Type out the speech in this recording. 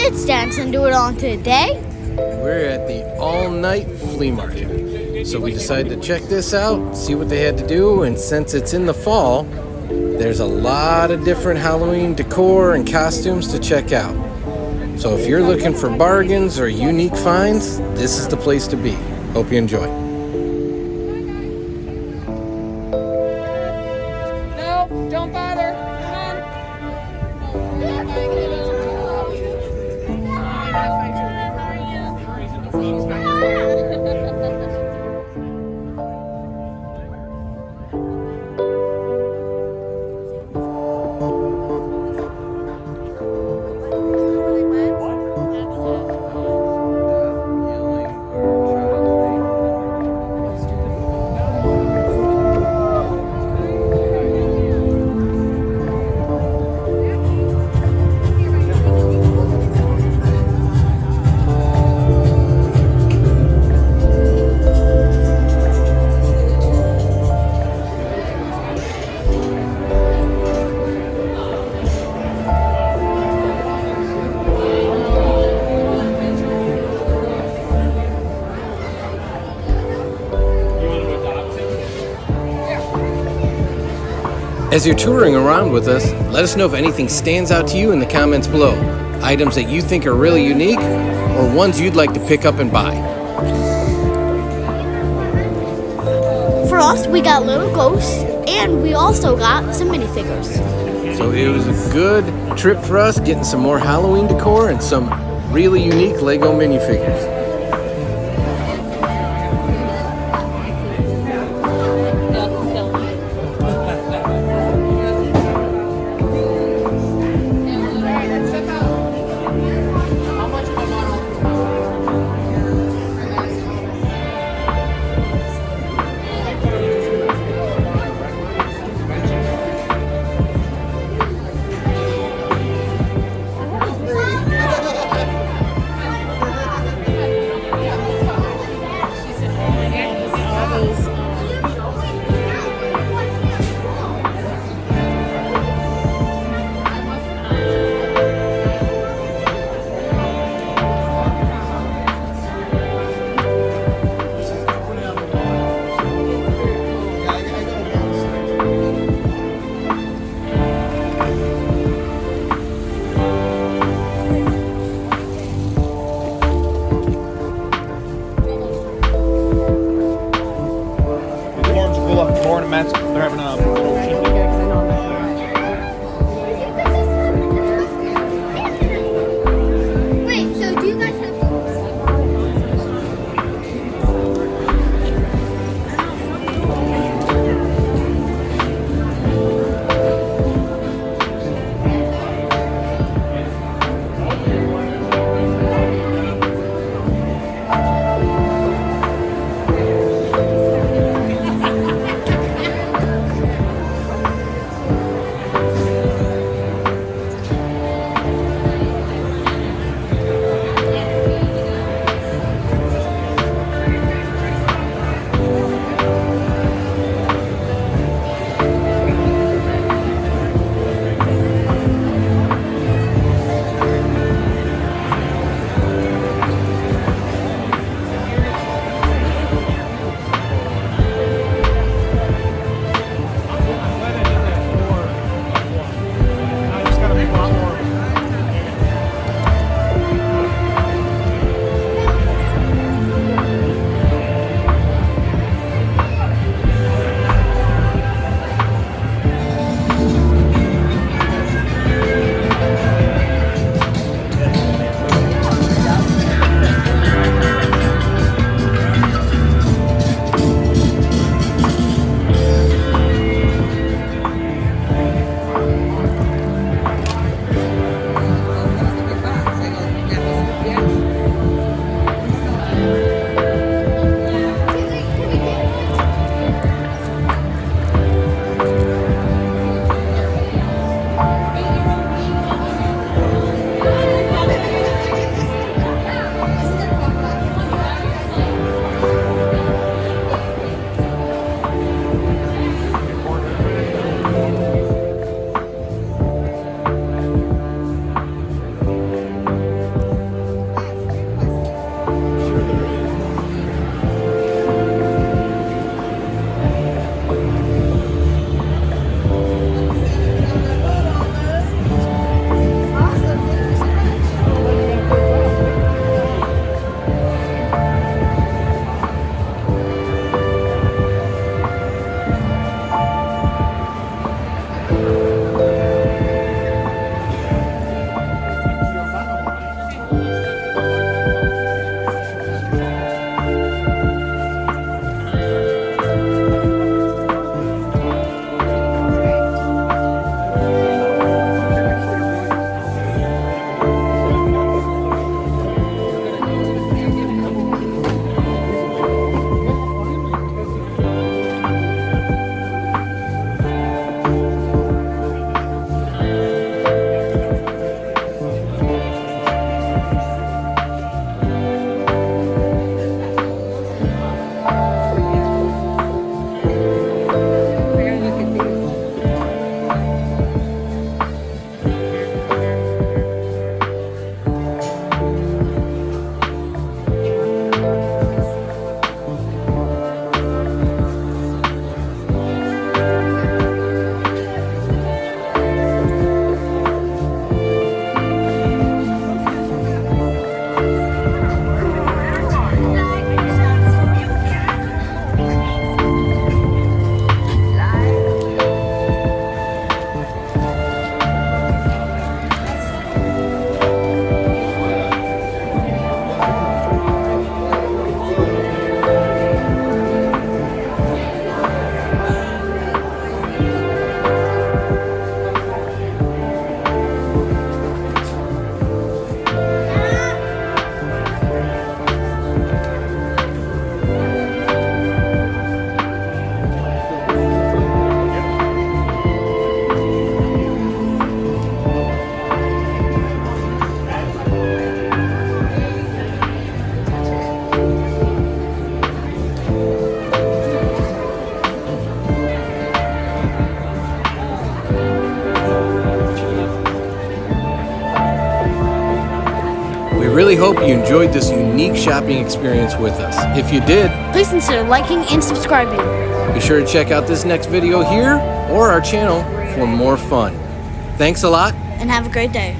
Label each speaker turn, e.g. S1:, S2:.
S1: It's Dancing Do It On today.
S2: We're at the all-night flea market. So we decided to check this out, see what they had to do, and since it's in the fall, there's a lot of different Halloween decor and costumes to check out. So if you're looking for bargains or unique finds, this is the place to be. Hope you enjoy.
S3: No, don't bother.
S2: As you're touring around with us, let us know if anything stands out to you in the comments below. Items that you think are really unique, or ones you'd like to pick up and buy.
S1: For us, we got little ghosts, and we also got some minifigures.
S2: So it was a good trip for us, getting some more Halloween decor and some really unique Lego minifigures. really hope you enjoyed this unique shopping experience with us. If you did,
S1: Please consider liking and subscribing.
S2: be sure to check out this next video here or our channel for more fun. Thanks a lot.
S1: And have a great day.